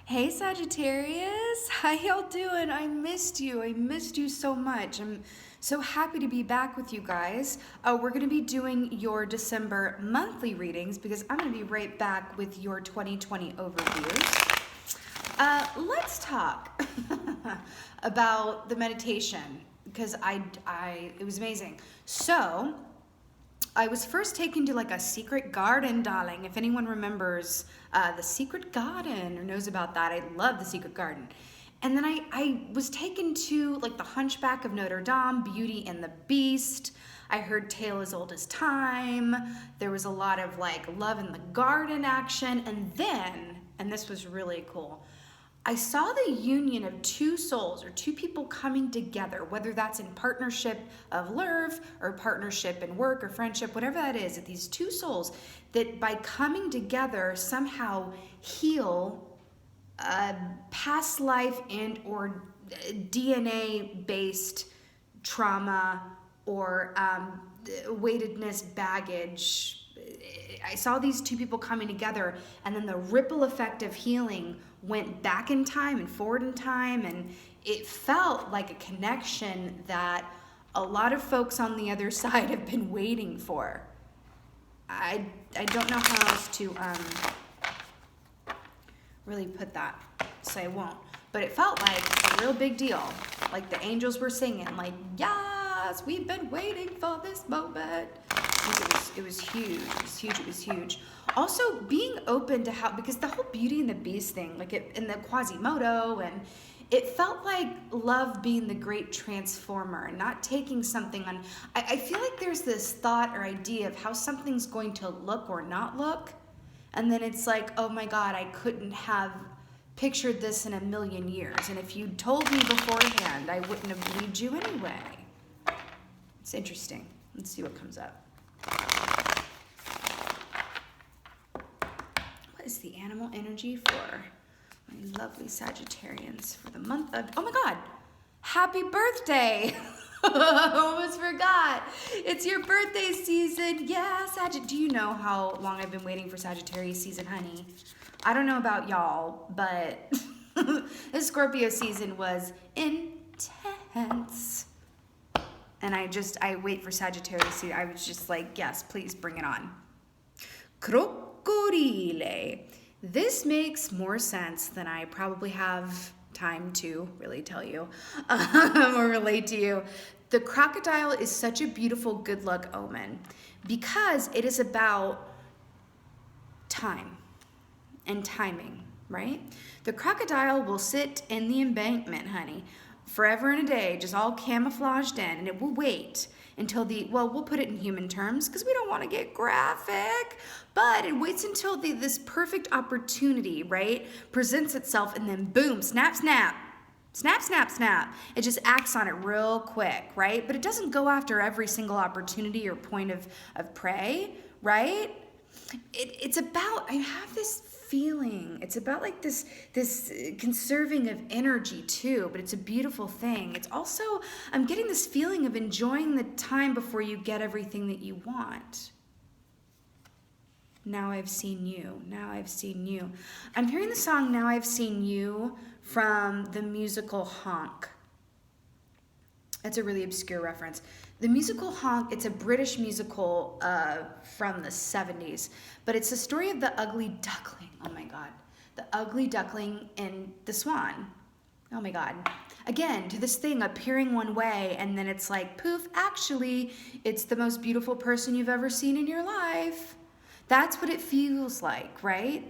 Hey Sagittarius, how y'all doing? I missed you. I missed you so much. I'm so happy to be back with you guys. We're going to be doing your December monthly readings because I'm going to be right back with your 2020 overviews. Let's talk about the meditation because it was amazing. So, I was first taken to like a secret garden, darling. If anyone remembers the secret garden or knows about that, I love the secret garden. And then I was taken to like the Hunchback of Notre Dame, Beauty and the Beast. I heard Tale as Old as Time. There was a lot of like love in the garden action. And then, and this was really cool, I saw the union of two souls or two people coming together, whether that's in partnership of love or partnership in work or friendship, whatever that is, that these two souls that by coming together somehow heal past life and or DNA-based trauma or weightedness, baggage. I saw these two people coming together, and then the ripple effect of healing went back in time and forward in time, and it felt like a connection that a lot of folks on the other side have been waiting for. I don't know how else to really put that, so I won't. But it felt like a real big deal. Like the angels were singing, like, yes, we've been waiting for this moment. It was huge. It was huge. It was huge. Also, being open to how, because the whole Beauty and the Beast thing, like in the Quasimodo, and it felt like love being the great transformer and not taking something on. I feel like there's this thought or idea of how something's going to look or not look. And then it's like, oh my God, I couldn't have pictured this in a million years. And if you told me beforehand, I wouldn't have believed you anyway. It's interesting. Let's see what comes up. What is the animal energy for my lovely Sagittarians for the month of, oh my God, happy birthday. Almost forgot. It's your birthday season. Yeah, do you know how long I've been waiting for Sagittarius season, honey? I don't know about y'all, but the Scorpio season was intense. And I wait for Sagittarius. I was just like, yes, please bring it on. Crocodile. This makes more sense than I probably have time to really tell you or relate to you. The crocodile is such a beautiful good luck omen because it is about time and timing, right? The crocodile will sit in the embankment, honey, forever and a day, just all camouflaged in, and it will wait until we'll put it in human terms because we don't want to get graphic, but it waits until this perfect opportunity, right, presents itself, and then boom, snap, snap, snap, snap, snap. It just acts on it real quick, right? But it doesn't go after every single opportunity or point of prey, right? It's about, I have this feeling, it's about like this conserving of energy too, but it's a beautiful thing. It's also, I'm getting this feeling of enjoying the time before you get everything that you want. Now I've seen you. Now I've seen you. I'm hearing the song Now I've Seen You from the musical Honk. It's a really obscure reference. The musical Honk, it's a British musical from the 70s, but it's the story of the ugly duckling. Oh my God. The ugly duckling and the swan. Oh my God. Again, to this thing appearing one way, and then it's like, poof, actually, it's the most beautiful person you've ever seen in your life. That's what it feels like, right?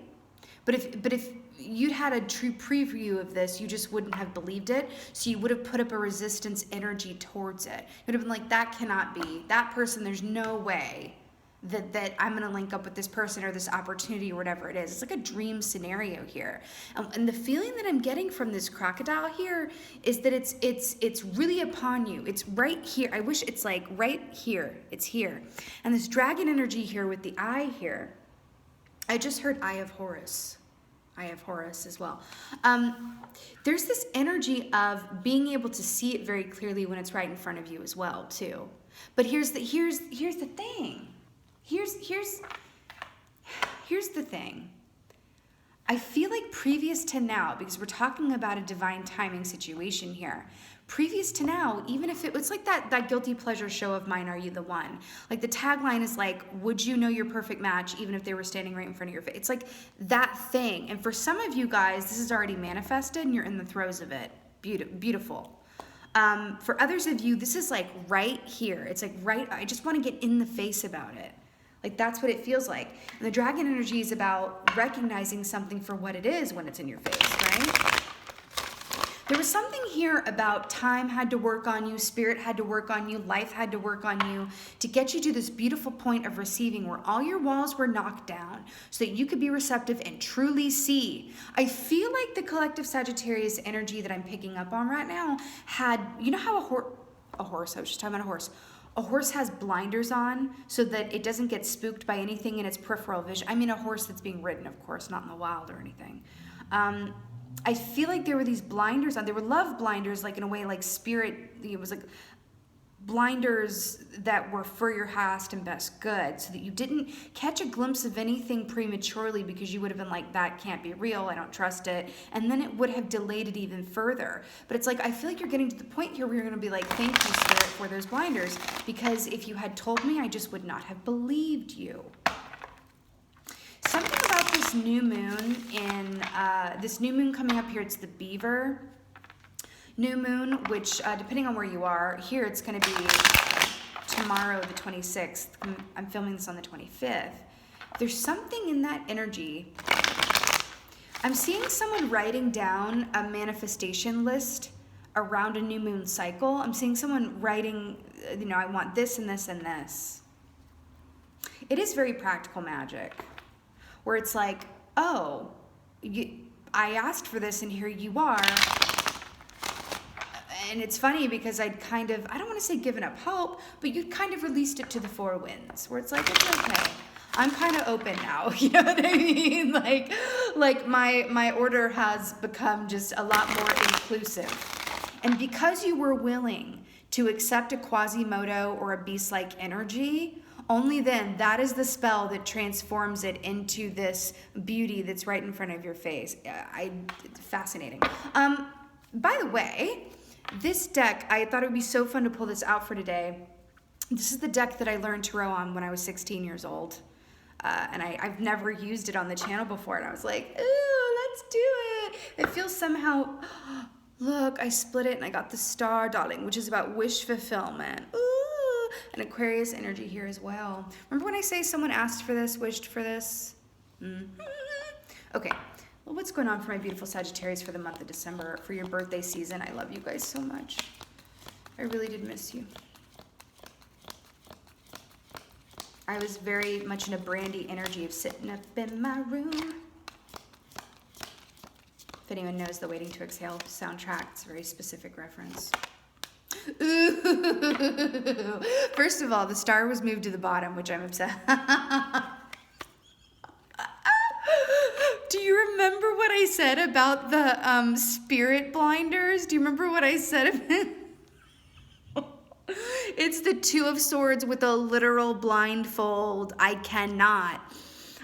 But if you'd had a true preview of this, you just wouldn't have believed it. So you would have put up a resistance energy towards it. You would have been like, that cannot be. That person, there's no way that I'm going to link up with this person or this opportunity or whatever it is. It's like a dream scenario here. And the feeling that I'm getting from this crocodile here is that it's really upon you. It's right here. I wish it's like right here. It's here. And this dragon energy here with the eye here. I just heard Eye of Horus. Eye of Horus as well. There's this energy of being able to see it very clearly when it's right in front of you as well, too. But here's the thing. Here's the thing. I feel like previous to now, because we're talking about a divine timing situation here, previous to now, even if it was like that guilty pleasure show of mine, Are You the One? Like the tagline is like, would you know your perfect match even if they were standing right in front of your face? It's like that thing. And for some of you guys, this is already manifested and you're in the throes of it. Beautiful. For others of you, this is like right here. It's like right, I just want to get in the face about it. Like that's what it feels like. And the dragon energy is about recognizing something for what it is when it's in your face, right? There was something here about time had to work on you, spirit had to work on you, life had to work on you to get you to this beautiful point of receiving where all your walls were knocked down so that you could be receptive and truly see. I feel like the collective Sagittarius energy that I'm picking up on right now had, you know how a horse, I was just talking about a horse. A horse has blinders on so that it doesn't get spooked by anything in its peripheral vision. I mean a horse that's being ridden, of course, not in the wild or anything. I feel like there were these blinders on. They were love blinders, like in a way, like spirit. It was like blinders that were for your highest and best good, so that you didn't catch a glimpse of anything prematurely because you would have been like, that can't be real, I don't trust it. And then it would have delayed it even further. But it's like, I feel like you're getting to the point here where you're going to be like, thank you, spirit, for those blinders. Because if you had told me, I just would not have believed you. Something about this new moon this new moon coming up here, it's the beaver new moon, which depending on where you are, here it's going to be tomorrow, the 26th. I'm filming this on the 25th. There's something in that energy. I'm seeing someone writing down a manifestation list around a new moon cycle. I'm seeing someone writing, you know, I want this and this and this. It is very practical magic, where it's like, oh, I asked for this and here you are. And it's funny because I'd kind of, I don't want to say given up hope, but you'd kind of released it to the four winds, where it's like, it's okay. I'm kind of open now, you know what I mean? Like my order has become just a lot more inclusive. And because you were willing to accept a Quasimodo or a beast-like energy, only then, that is the spell that transforms it into this beauty that's right in front of your face. It's fascinating. By the way, this deck, I thought it would be so fun to pull this out for today. This is the deck that I learned tarot on when I was 16 years old. And I've never used it on the channel before. And I was like, ooh, let's do it. It feels somehow, look, I split it and I got the Star Darling, which is about wish fulfillment. Ooh. And Aquarius energy here as well. Remember when I say someone asked for this, wished for this? Okay, well, what's going on for my beautiful Sagittarius for the month of December, for your birthday season? I love you guys so much. I really did miss you. I was very much in a Brandy energy of sitting up in my room. If anyone knows the Waiting to Exhale soundtrack, it's a very specific reference. Ooh. First of all, the star was moved to the bottom, which I'm upset. Do you remember what I said about the spirit blinders? Do you remember what I said? It's the Two of Swords with a literal blindfold. I cannot.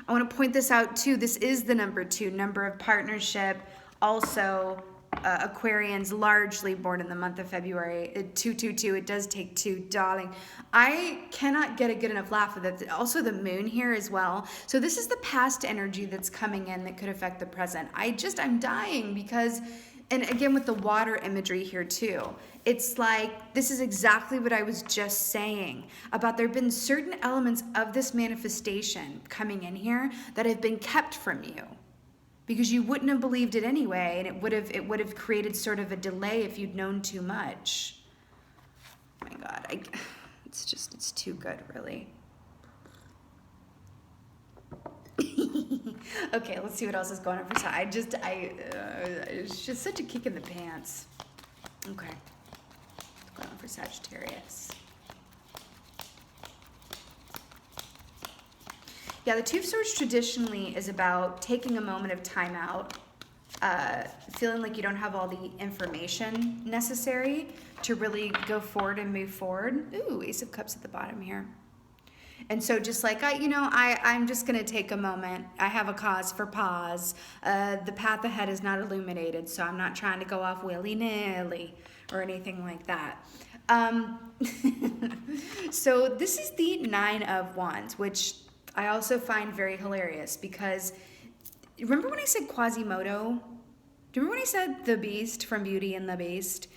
I want to point this out too. This is the number 2, number of partnership. Also, Aquarians largely born in the month of February. 222, it does take 2, darling. I cannot get a good enough laugh with it. Also the moon here as well. So this is the past energy that's coming in that could affect the present. I'm dying because, and again with the water imagery here too, it's like, this is exactly what I was just saying about there have been certain elements of this manifestation coming in here that have been kept from you. Because you wouldn't have believed it anyway, and it would have created sort of a delay if you'd known too much. Oh my God, it's too good, really. Okay, let's see what else is going on for it's just such a kick in the pants. Okay, what's going on for Sagittarius? Yeah, the Two of Swords traditionally is about taking a moment of time out, feeling like you don't have all the information necessary to really go forward and move forward. Ooh, Ace of Cups at the bottom here. And so just like, I'm just going to take a moment. I have a cause for pause. The path ahead is not illuminated, so I'm not trying to go off willy-nilly or anything like that. So this is the 9 of Wands, which I also find very hilarious because remember when I said Quasimodo? Do you remember when I said the Beast from Beauty and the Beast?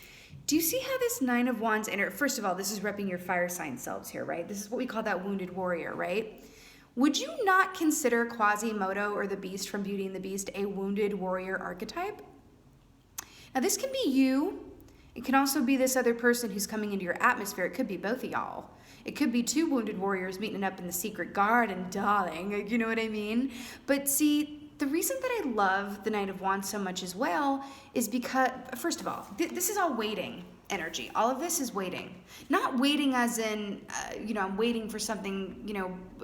Do you see how this 9 of Wands first of all, this is repping your fire sign selves here, right? This is what we call that wounded warrior, right? Would you not consider Quasimodo or the Beast from Beauty and the Beast a wounded warrior archetype? Now this can be you. It can also be this other person who's coming into your atmosphere. It could be both of y'all. It could be 2 wounded warriors meeting up in the secret garden, darling. You know what I mean? But see, the reason that I love the Knight of Wands so much as well is because, first of all, this is all waiting energy. All of this is waiting. Not waiting as in, I'm waiting for something,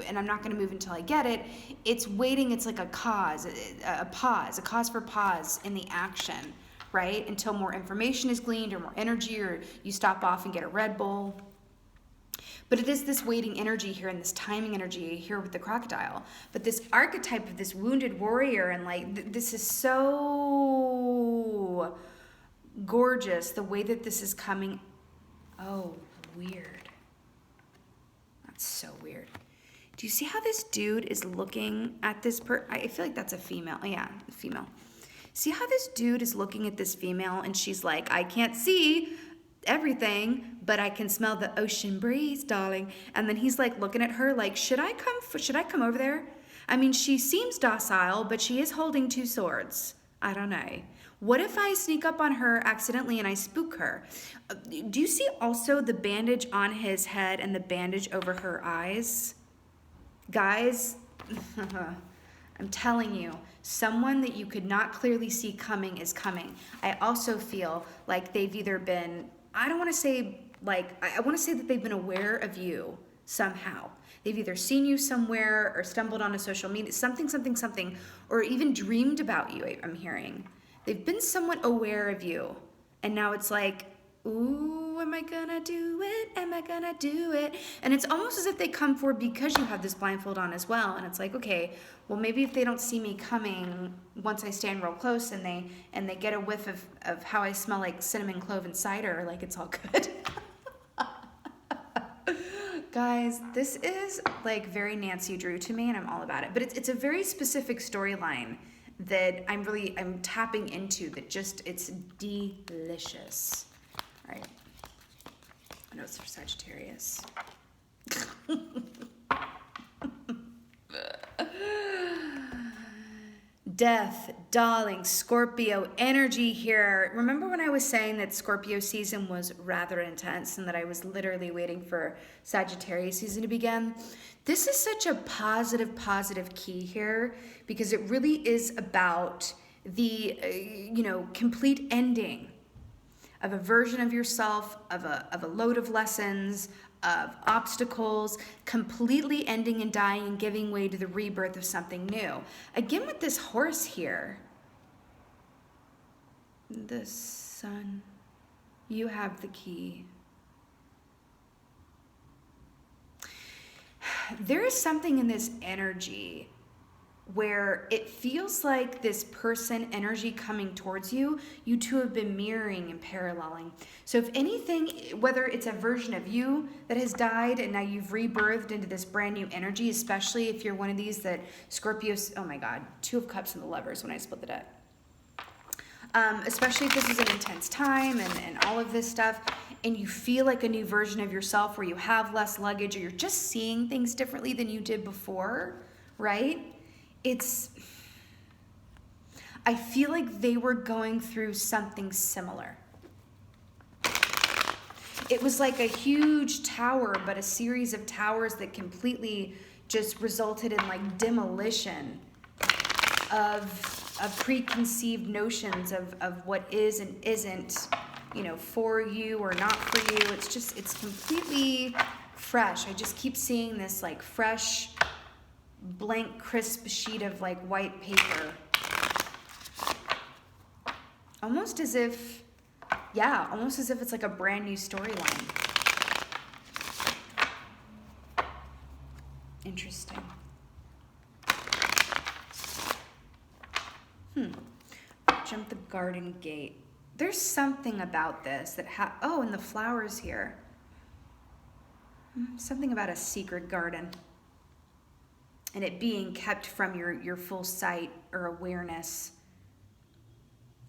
and I'm not going to move until I get it. It's waiting. It's like a cause, a pause, a cause for pause in the action, right? Until more information is gleaned or more energy, or you stop off and get a Red Bull. But it is this waiting energy here and this timing energy here with the crocodile. But this archetype of this wounded warrior and this is so gorgeous. The way that this is coming. Oh, weird. That's so weird. Do you see how this dude is looking at this I feel like that's a female. Yeah, a female. See how this dude is looking at this female and she's like, I can't see everything, but I can smell the ocean breeze, darling. And then he's like looking at her like, should I come over there? I mean, she seems docile, but she is holding 2 swords. I don't know. What if I sneak up on her accidentally and I spook her? Do you see also the bandage on his head and the bandage over her eyes? Guys, I'm telling you, someone that you could not clearly see coming is coming. I also feel like they've either been, I don't want to say I want to say that they've been aware of you somehow. They've either seen you somewhere or stumbled onto social media, something, or even dreamed about you, I'm hearing. They've been somewhat aware of you. And now it's like, ooh, am I gonna do it? Am I gonna do it? And it's almost as if they come forward because you have this blindfold on as well. And it's like, okay, well, maybe if they don't see me coming, once I stand real close and they get a whiff of how I smell like cinnamon, clove, and cider, it's all good. Guys, this is very Nancy Drew to me, and I'm all about it. But it's a very specific storyline that I'm tapping into that it's delicious. All right. I know it's for Sagittarius. Death, darling, Scorpio energy here. Remember when I was saying that Scorpio season was rather intense and that I was literally waiting for Sagittarius season to begin? This is such a positive key here because it really is about the, complete ending of a version of yourself, of a load of lessons, of obstacles, completely ending and dying and giving way to the rebirth of something new. Again with this horse here, the sun, you have the key. There is something in this energy where it feels like this person energy coming towards you, you two have been mirroring and paralleling. So if anything, whether it's a version of you that has died and now you've rebirthed into this brand new energy, especially if you're one of these that Scorpios, oh my God, 2 of Cups and the Lovers when I split the deck. Especially if this is an intense time and all of this stuff, and you feel like a new version of yourself where you have less luggage or you're just seeing things differently than you did before, right? I feel like they were going through something similar. It was like a huge tower, but a series of towers that completely just resulted in demolition of preconceived notions of what is and isn't, for you or not for you. It's completely fresh. I just keep seeing this fresh, blank, crisp sheet of white paper. Almost as if it's a brand new storyline. Interesting. Jump the garden gate. There's something about this that oh, and the flowers here. Something about a secret garden. And it being kept from your full sight or awareness.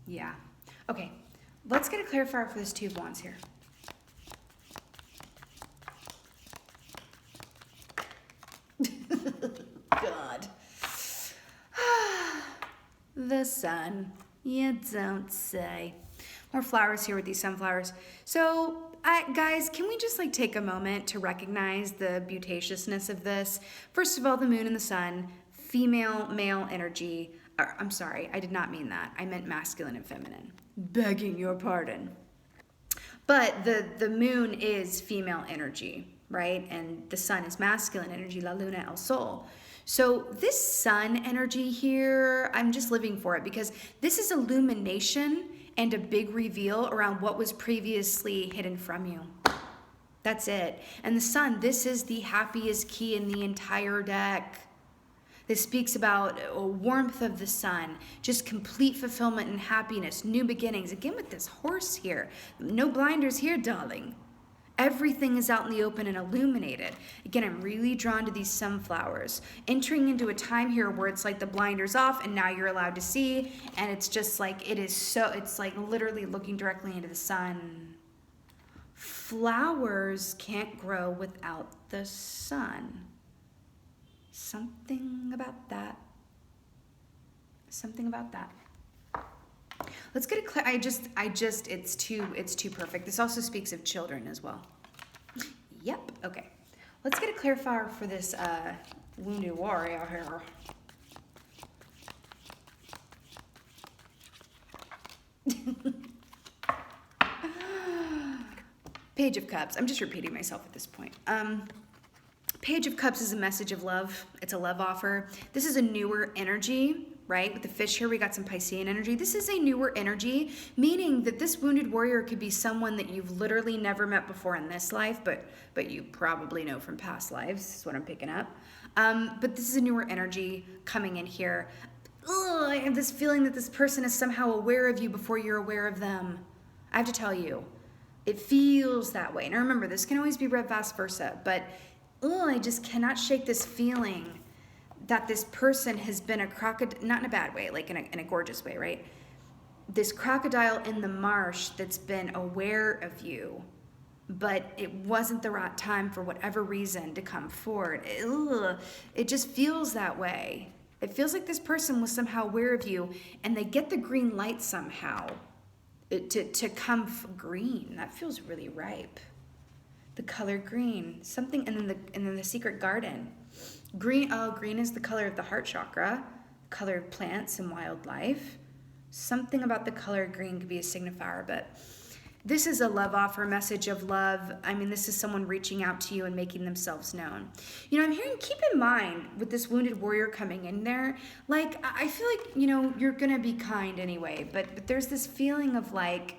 Yeah. Okay, let's get a clarifier for this Two of Wands here. God. The sun. You don't say. More flowers here with these sunflowers. So, guys, can we just like take a moment to recognize the beautaciousness of this? First of all, the moon and the sun, female, male energy. I'm sorry, I did not mean that. I meant masculine and feminine. Begging your pardon. But the moon is female energy, right? And the sun is masculine energy, la luna, el sol. So this sun energy here, I'm just living for it because this is illumination and a big reveal around what was previously hidden from you. That's it. And the sun, this is the happiest key in the entire deck. This speaks about a warmth of the sun, just complete fulfillment and happiness, new beginnings. Again, with this horse here, no blinders here, darling. Everything is out in the open and illuminated. Again, I'm really drawn to these sunflowers. Entering into a time here where it's like the blinders off and now you're allowed to see. And it's just like, it's like literally looking directly into the sun. Flowers can't grow without the sun. Something about that. Something about that. Let's get a it's too perfect. This also speaks of children as well. Yep, okay. Let's get a clarifier for this wounded warrior here. Page of Cups. I'm just repeating myself at this point. Page of Cups is a message of love. It's a love offer. This is a newer energy, right? With the fish here, we got some Piscean energy. This is a newer energy, meaning that this wounded warrior could be someone that you've literally never met before in this life, but you probably know from past lives, is what I'm picking up. But this is a newer energy coming in here. Ugh, I have this feeling that this person is somehow aware of you before you're aware of them. I have to tell you, it feels that way. Now remember, this can always be read vice versa, but I just cannot shake this feeling that this person has been a crocodile, not in a bad way, like in a gorgeous way, right? This crocodile in the marsh that's been aware of you, but it wasn't the right time for whatever reason to come forward. It just feels that way. It feels like this person was somehow aware of you and they get the green light somehow to come green. That feels really ripe. The color green, something, and then the secret garden. Green, green is the color of the heart chakra, color of plants and wildlife. Something about the color green could be a signifier, but this is a love offer, message of love. I mean, this is someone reaching out to you and making themselves known. You know, I'm hearing, keep in mind with this wounded warrior coming in there, like, I feel like, you know, you're gonna be kind anyway, but there's this feeling of like,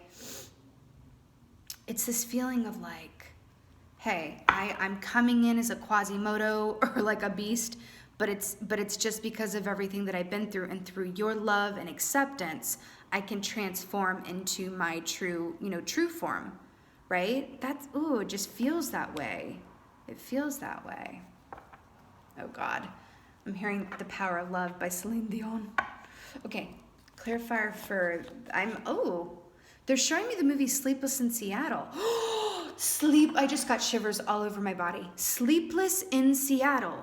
it's this feeling of like, hey, I'm coming in as a Quasimodo or like a beast, but it's just because of everything that I've been through, and through your love and acceptance, I can transform into my true form, right? It just feels that way. It feels that way. Oh God, I'm hearing The Power of Love by Celine Dion. Okay, clarifier for, they're showing me the movie Sleepless in Seattle. I just got shivers all over my body. Sleepless in Seattle.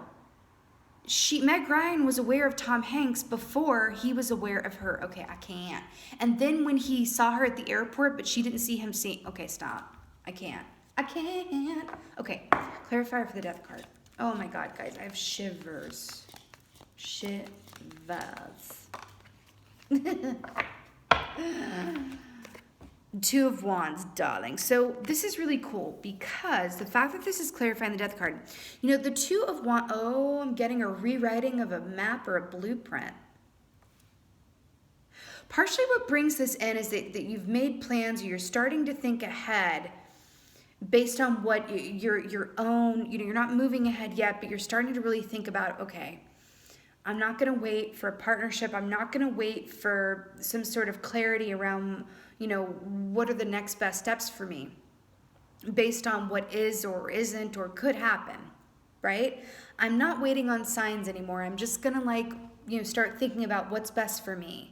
Meg Ryan was aware of Tom Hanks before he was aware of her. Okay, I can't. And then when he saw her at the airport, but she didn't see him okay, stop. I can't. Okay, clarifier for the death card. Oh my God, guys, I have shivers. Shivers. Two of Wands, darling. So this is really cool because the fact that this is clarifying the death card, you know, the Two of Wands, I'm getting a rewriting of a map or a blueprint. Partially what brings this in is that you've made plans, or you're starting to think ahead, based on what your own, you're not moving ahead yet, but you're starting to really think about, okay, I'm not going to wait for a partnership. I'm not going to wait for some sort of clarity around, what are the next best steps for me based on what is or isn't or could happen, right? I'm not waiting on signs anymore. I'm just going to start thinking about what's best for me.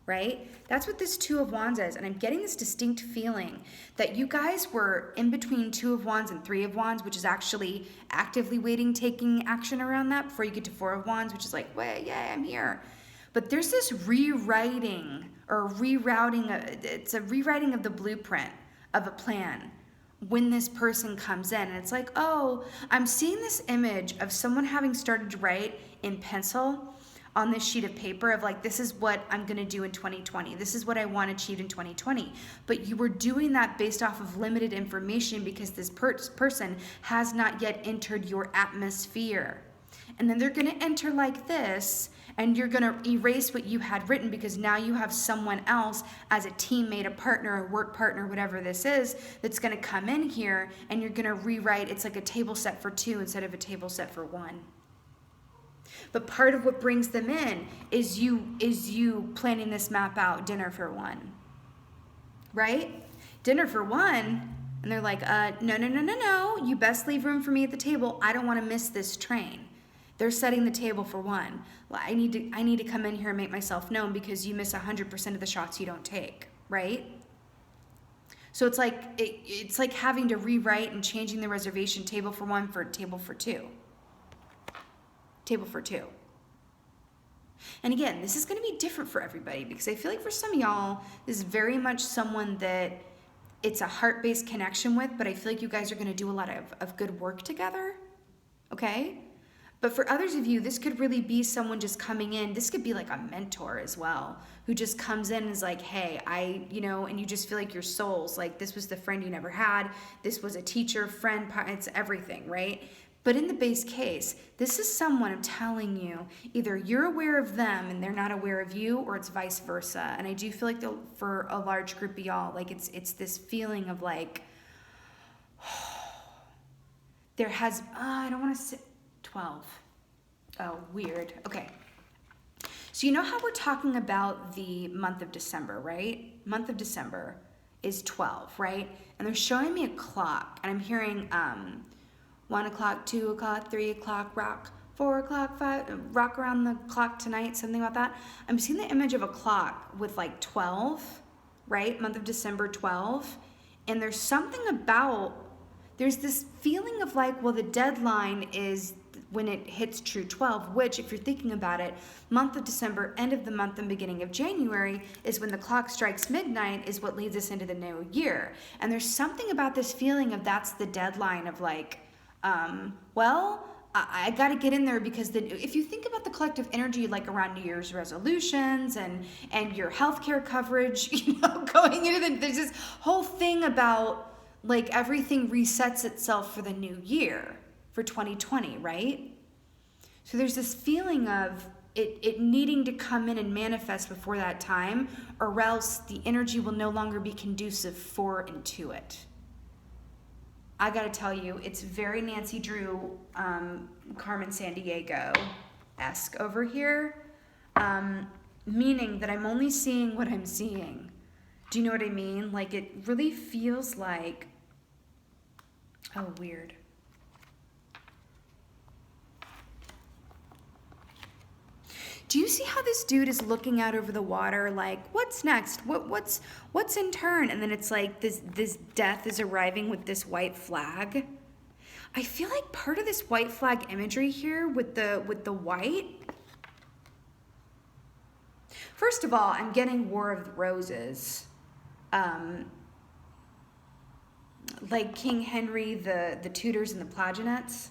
Right? That's what this Two of Wands is. And I'm getting this distinct feeling that you guys were in between Two of Wands and Three of Wands, which is actually actively waiting, taking action around that before you get to Four of Wands, which is like, well, yeah, I'm here. But there's this rewriting or rerouting. It's a rewriting of the blueprint of a plan when this person comes in. And it's like, oh, I'm seeing this image of someone having started to write in pencil on this sheet of paper of like, this is what I'm going to do in 2020. This is what I want achieved in 2020. But you were doing that based off of limited information because this person has not yet entered your atmosphere. And then they're going to enter like this, and you're going to erase what you had written because now you have someone else as a teammate, a partner, a work partner, whatever this is, that's going to come in here, and you're going to rewrite. It's like a table set for two instead of a table set for one. But part of what brings them in is you planning this map out, dinner for one, right? Dinner for one, and they're like, no, you best leave room for me at the table. I don't want to miss this train. They're setting the table for one. Well, I need to come in here and make myself known because you miss 100% of the shots you don't take, right? So it's like having to rewrite and changing the reservation table for one for table for two. Table for two. And again, this is going to be different for everybody because I feel like for some of y'all, this is very much someone that it's a heart-based connection with, but I feel like you guys are going to do a lot of good work together, okay? But for others of you, this could really be someone just coming in. This could be like a mentor as well, who just comes in and is like, hey, and you just feel like your soul's like, this was the friend you never had. This was a teacher, friend, it's everything, right? But in the base case, this is someone, I'm telling you, either you're aware of them and they're not aware of you, or it's vice versa. And I do feel like for a large group of y'all, like it's this feeling of like, there has, I don't want to say 12. Oh, weird. Okay. So you know how we're talking about the month of December, right? Month of December is 12, right? And they're showing me a clock, and I'm hearing 1 o'clock, 2 o'clock, 3 o'clock, rock, 4 o'clock, 5, rock around the clock tonight, something like that. I'm seeing the image of a clock with like 12, right? Month of December, 12. And there's something about, there's this feeling of like, well, the deadline is when it hits true 12, which if you're thinking about it, month of December, end of the month and beginning of January is when the clock strikes midnight, is what leads us into the new year. And there's something about this feeling of that's the deadline of like, I got to get in there because if you think about the collective energy, like around New Year's resolutions and your healthcare coverage, going into there's this whole thing about like everything resets itself for the new year for 2020, right? So there's this feeling of it needing to come in and manifest before that time, or else the energy will no longer be conducive for and to it. I gotta tell you, it's very Nancy Drew, Carmen Sandiego-esque over here, meaning that I'm only seeing what I'm seeing. Do you know what I mean? Like it really feels like, oh, weird. Do you see how this dude is looking out over the water like, what's next? What's in turn? And then it's like this death is arriving with this white flag. I feel like part of this white flag imagery here with the white. First of all, I'm getting War of the Roses. Like King Henry, the Tudors and the Plantagenets.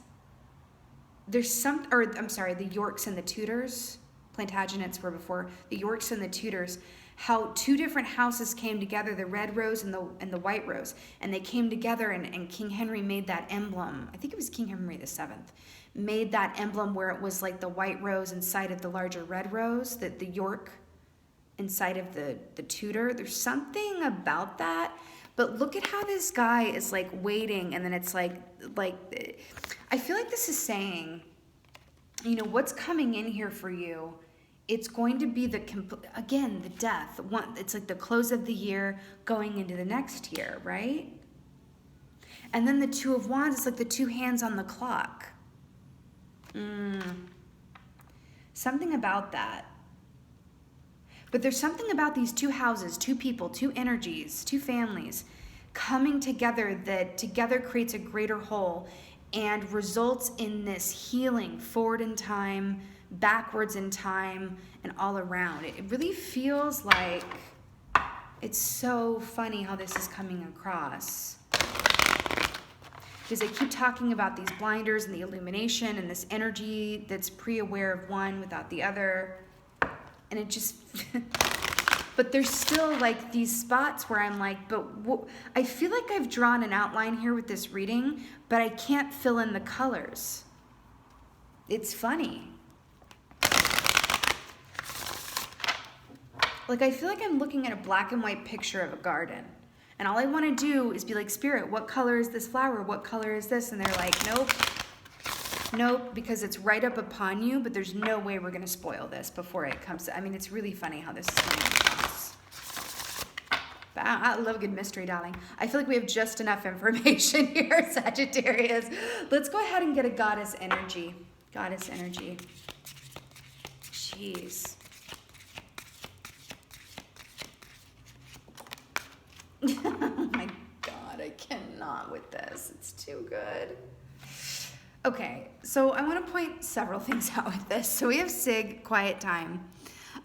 The Yorks and the Tudors. Plantagenets were before the Yorks and the Tudors, how two different houses came together, the red rose and the white rose, and they came together and King Henry made that emblem. I think it was King Henry VII, made that emblem where it was like the white rose inside of the larger red rose, the York inside of the Tudor. There's something about that, But look at how this guy is like waiting, and then it's like I feel like this is saying, you know, what's coming in here for you, it's going to be the death. It's like the close of the year going into the next year, right? And then the Two of Wands, it's like the two hands on the clock. Something about that. But there's something about these two houses, two people, two energies, two families coming together that together creates a greater whole and results in this healing forward in time, backwards in time, and all around. It really feels like it's so funny how this is coming across. Because they keep talking about these blinders and the illumination and this energy that's pre-aware of one without the other. And it just, but there's still like these spots where I'm like, I feel like I've drawn an outline here with this reading, but I can't fill in the colors. It's funny. Like I feel like I'm looking at a black and white picture of a garden. And all I want to do is be like, Spirit, what color is this flower? What color is this? And they're like, nope, because it's right up upon you, but there's no way we're going to spoil this before it comes to, I mean, it's really funny how this is coming across. But I love a good mystery, darling. I feel like we have just enough information here, Sagittarius. Let's go ahead and get a goddess energy. Goddess energy. Jeez. Oh my God, I cannot with this. It's too good. Okay, so I want to point several things out with this. So we have Sig, quiet time.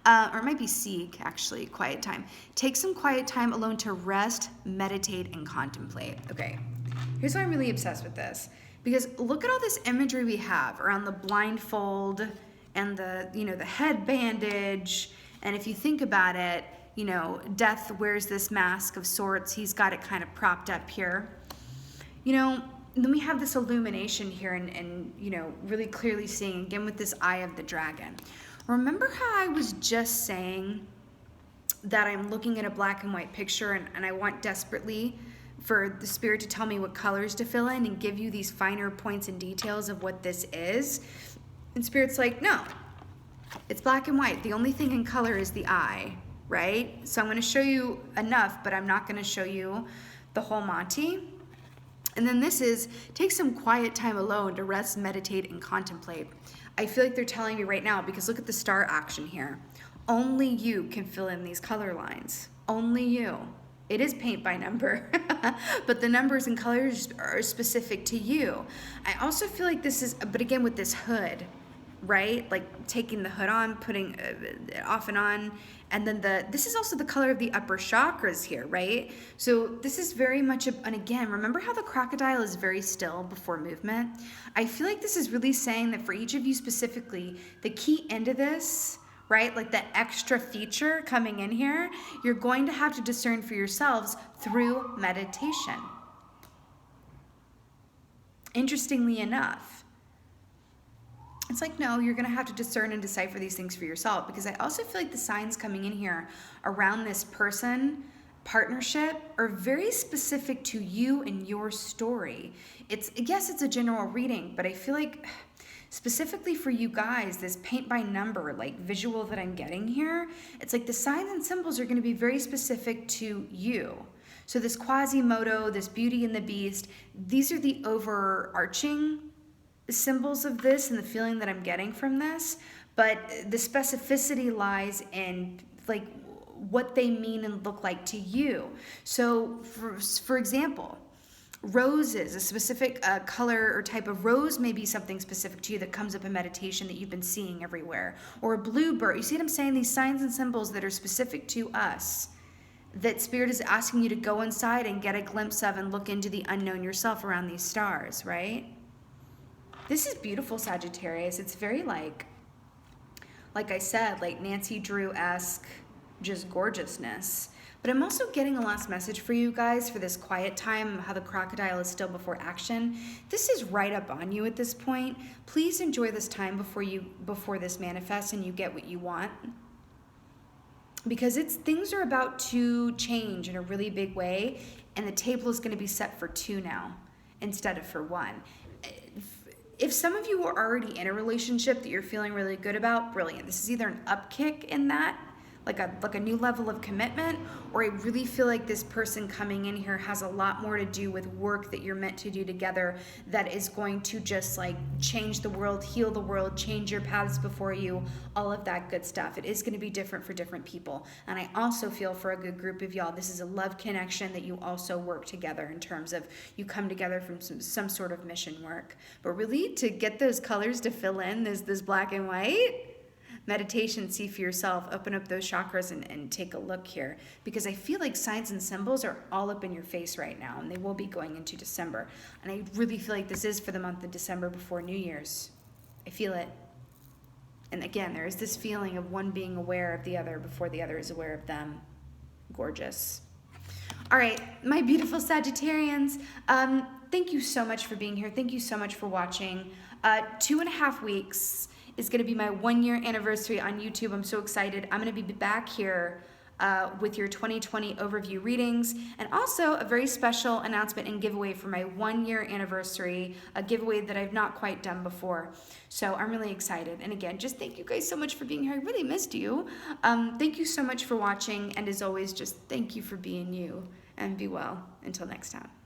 Or it might be Sieg, actually, quiet time. Take some quiet time alone to rest, meditate, and contemplate. Okay, here's why I'm really obsessed with this. Because look at all this imagery we have around the blindfold and the, you know, the head bandage. And if you think about it, you know, Death wears this mask of sorts. He's got it kind of propped up here. You know, then we have this illumination here and you know, really clearly seeing, again, with this eye of the dragon. Remember how I was just saying that I'm looking at a black and white picture and I want desperately for the Spirit to tell me what colors to fill in and give you these finer points and details of what this is? And Spirit's like, no, it's black and white. The only thing in color is the eye, right? So I'm going to show you enough, but I'm not going to show you the whole Monty. And then this is, take some quiet time alone to rest, meditate, and contemplate. I feel like they're telling me right now, because look at the star action here. Only you can fill in these color lines. Only you. It is paint by number, but the numbers and colors are specific to you. I also feel like this is, but again with this hood, right? Like taking the hood on, putting it off and on. And then this is also the color of the upper chakras here, right? So this is very much, and again, remember how the crocodile is very still before movement? I feel like this is really saying that for each of you specifically, the key into this, right? Like the extra feature coming in here, you're going to have to discern for yourselves through meditation. Interestingly enough. It's like, no, you're going to have to discern and decipher these things for yourself, because I also feel like the signs coming in here around this person, partnership, are very specific to you and your story. Yes, it's a general reading, but I feel like specifically for you guys, this paint by number, like visual that I'm getting here, it's like the signs and symbols are going to be very specific to you. So this Quasimodo, this Beauty and the Beast, these are the overarching symbols of this and the feeling that I'm getting from this, but the specificity lies in like what they mean and look like to you. So for example, roses, a specific color or type of rose may be something specific to you that comes up in meditation that you've been seeing everywhere. Or a bluebird. You see what I'm saying? These signs and symbols that are specific to us, that Spirit is asking you to go inside and get a glimpse of and look into the unknown yourself around these stars, right? This is beautiful, Sagittarius. It's very like I said, like Nancy Drew-esque, just gorgeousness. But I'm also getting a last message for you guys for this quiet time, how the crocodile is still before action. This is right up on you at this point. Please enjoy this time before this manifests and you get what you want. because things are about to change in a really big way, and the table is going to be set for two now instead of for one. If some of you are already in a relationship that you're feeling really good about, brilliant. This is either an upkick in that, like a new level of commitment, or I really feel like this person coming in here has a lot more to do with work that you're meant to do together that is going to just like change the world, heal the world, change your paths before you, all of that good stuff. It is going to be different for different people. And I also feel for a good group of y'all, this is a love connection that you also work together in terms of you come together from some sort of mission work. But really, to get those colors to fill in this black and white, meditation, see for yourself, open up those chakras and take a look here, because I feel like signs and symbols are all up in your face right now, and they will be going into December. And I really feel like this is for the month of December before New Year's. I feel it. And again, there is this feeling of one being aware of the other before the other is aware of them. Gorgeous. All right, my beautiful Sagittarians, thank you so much for being here. Thank you so much for watching. 2.5 weeks is going to be my 1-year anniversary on YouTube. I'm so excited. I'm going to be back here with your 2020 overview readings, and also a very special announcement and giveaway for my 1-year anniversary, a giveaway that I've not quite done before. So I'm really excited. And again, just thank you guys so much for being here. I really missed you. Thank you so much for watching. And as always, just thank you for being you, and be well. Until next time.